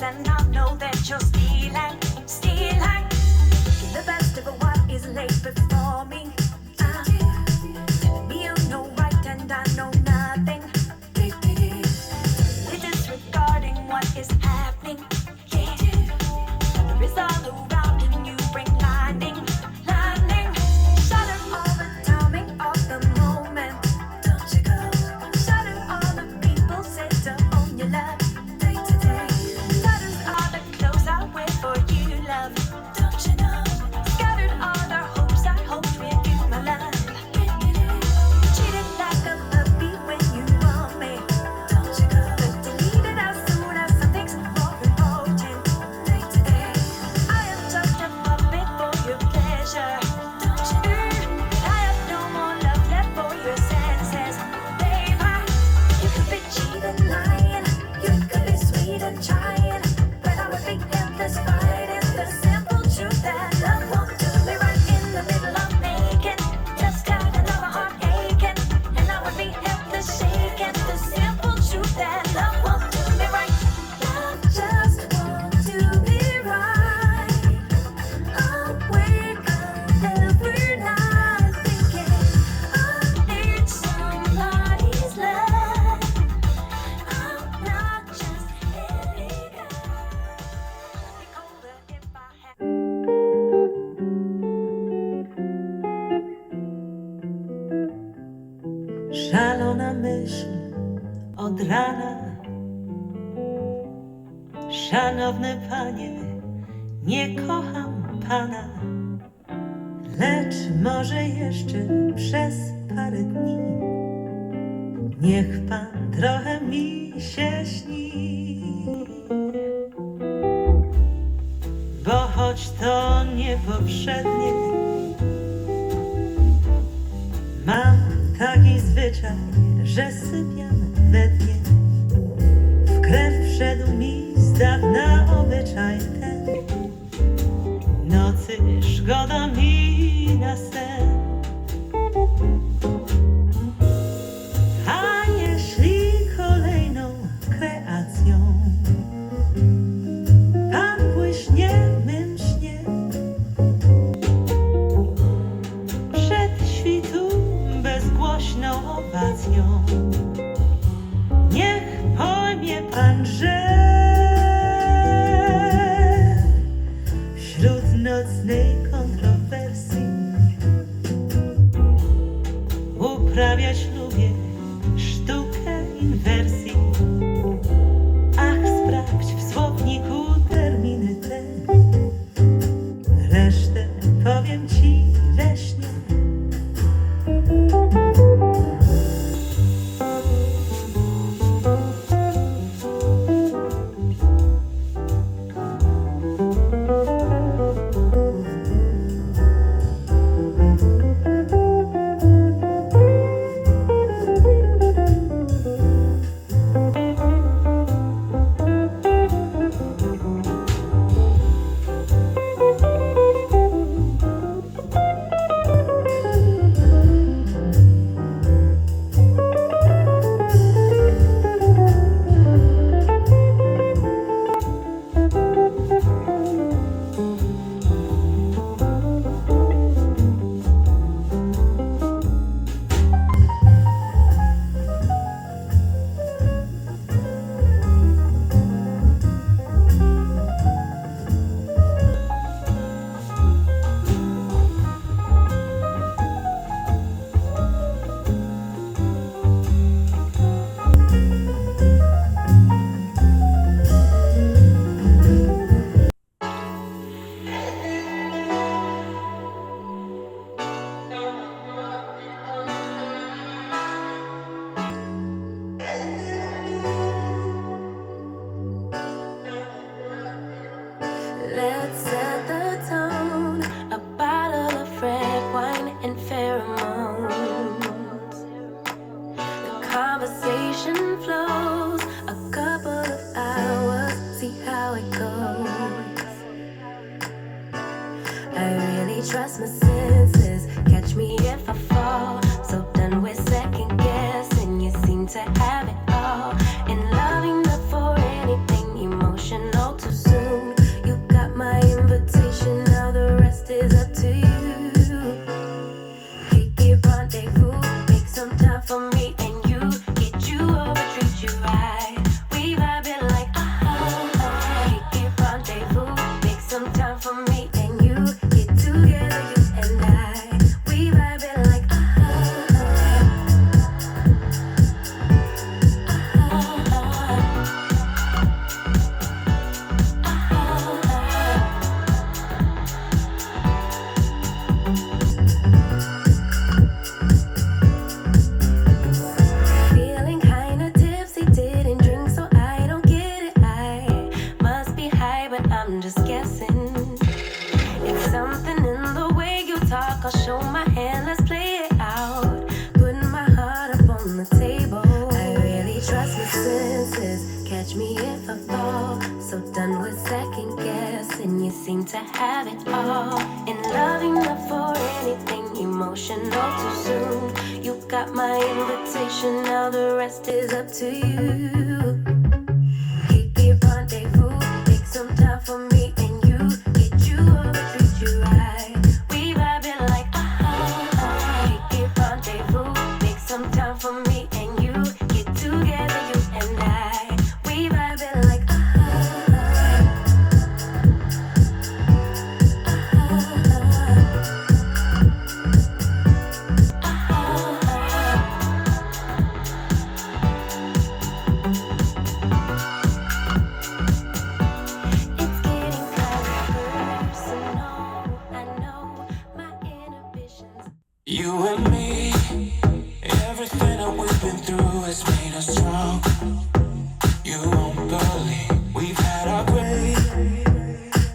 and I know that you're stealing. The best of what is laid before me. Me, you know right and I know nothing. Disregarding what is happening. Yeah. There is all around and you bring lightning. Shatter all the timing of the moment. Don't you go. Shatter all the people said to own your love. Day to day. Shatters all the clothes I wear for you, love. Don't you know? Scattered all our hopes I hoped with you, my love. Cheated like a puppy when you want me. Don't you go. But deleted as soon as something's more important. Day to day. I am just a puppet for your pleasure. Don't you know? I have no more love left for your senses. Baby, you could be cheating, lying. You could be sweet and trying. But I would be endless fighting the simple truth that love won't do me right in the middle of making. Just got another heart aching. And I would be helpless shaking the simple truth that love won't do me right. Love just won't do me right. I'll wake up every night thinking I need somebody's love. I'm not just any guy. I'd be colder if I had. Szalona myśl od rana. Szanowny panie, nie kocham pana, lecz może jeszcze przez parę dni niech pan trochę mi się śni. Bo choć to niepowszednie, mam taki zwyczaj, że sypiam we dnie. W krew wszedł mi z dawna obyczaj ten. Nocy szkoda mi na sen. A jeśli kolejną kreacją pan błyśnie w mym śnie, przed świtu bezgłośną owacją, niech pojmie pan, że wśród nocnej kontrowersji uprawiać lubię sztukę inwersji. Ach, sprawdź w słowniku terminy te, resztę powiem ci we śnie. Let's set the tone. A bottle of red wine and pheromones. The conversation flows. A couple of hours, see how it goes. I really trust my senses. Catch me if I fall. So done with second guessing. You seem to have it all. And loving up for anything emotional. I'll show my hand, let's play it out. Putting my heart up on the table. I really trust my senses. Catch me if I fall. So done with second guessing. You seem to have it all. In love enough for anything. Emotional too soon. You got my invitation. Now the rest is up to you. Keep it rendezvous. Make some time for me and you. Get you over, treat you right. We vibing like keep it rendezvous. Make some time for me and you. Get together, you and I. We vibing like It's getting kind of personal. I know my inhibitions. You and me, everything that we've been through has made us strong. You won't believe we've had our gray,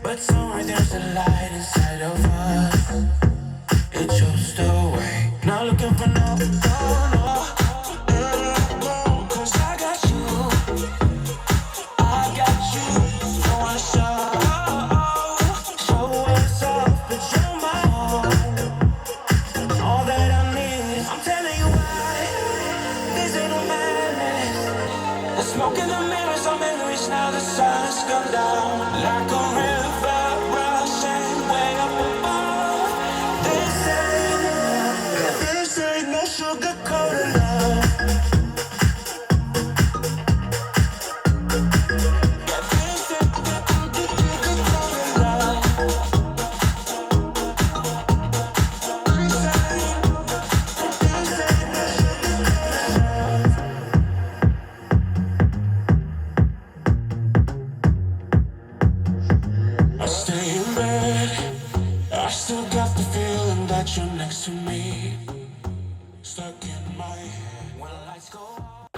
but somewhere there's a light inside of us. It shows the way. Not looking for no, cause I got you. Don't wanna show what's up, but you're my own. All that I need, I'm telling you why. This ain't no madness. The smoke in the mirrors are memories. Now the sun's come down like a river rushing way up above. This ain't no sugar coated love. Yeah, this ain't sugar coated love. I stay in bed. I still got the feeling that you're next to me. Stuck in my head when lights go off.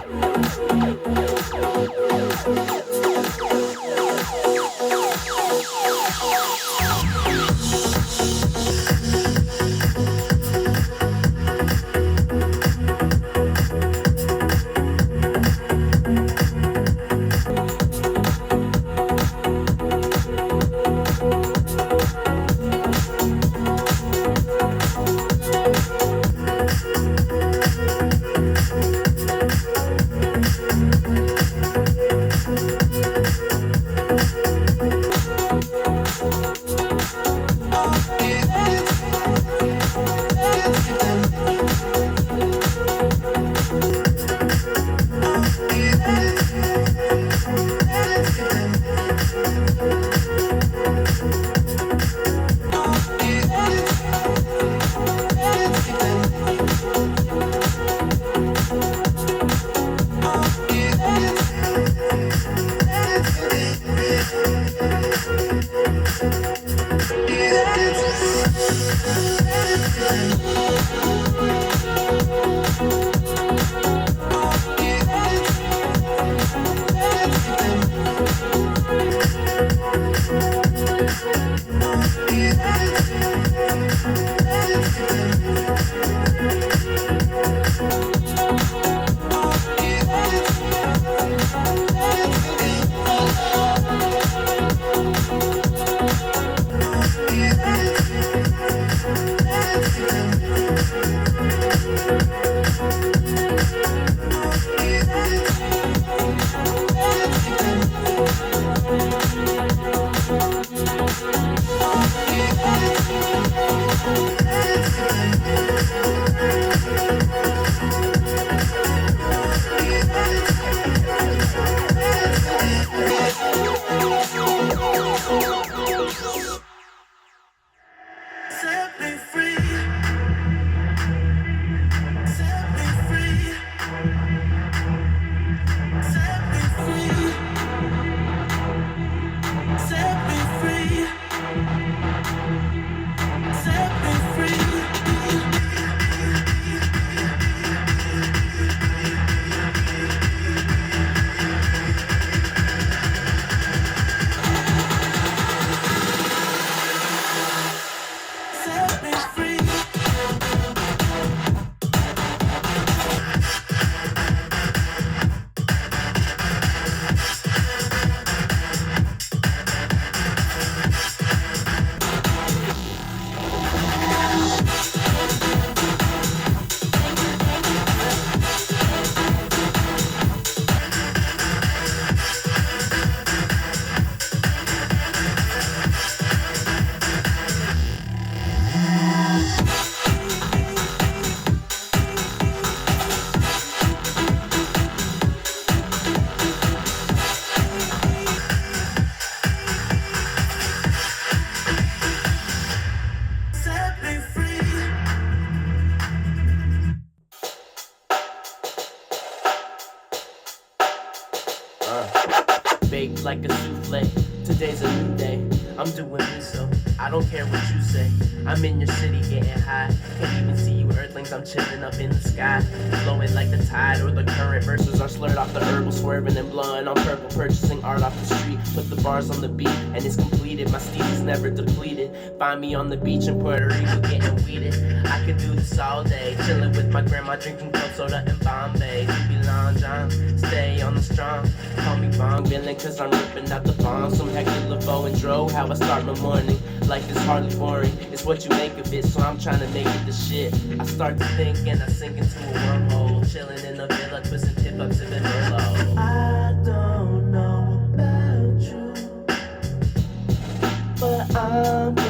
baked like a souffle. Today's a new day, I'm doing me so I don't care what you say. I'm in your city getting high. Can't even see you earthlings, I'm chilling up in the sky. Flowing like the tide or the current. Verses are slurred off the herbal, swerving and blowing on purple. Purchasing art off the street, put the bars on the beat, and it's completed. My steed is never depleted. Find me on the beach in Puerto Rico getting weeded. I could do this all day, chilling with my grandma, drinking cold soda in Bombay. Be lounge on, stay on the strong. Call me Bong Villain, cause I'm ripping out the bomb. Some Hector LeBeau and Dro, how I start my morning. Life is hardly boring, it's what you make of it, so I'm trying to make it the shit. I start to think and I sink into a wormhole, chilling in the villa, twisting tip-ups in the Merlot. I don't know about you, but I'm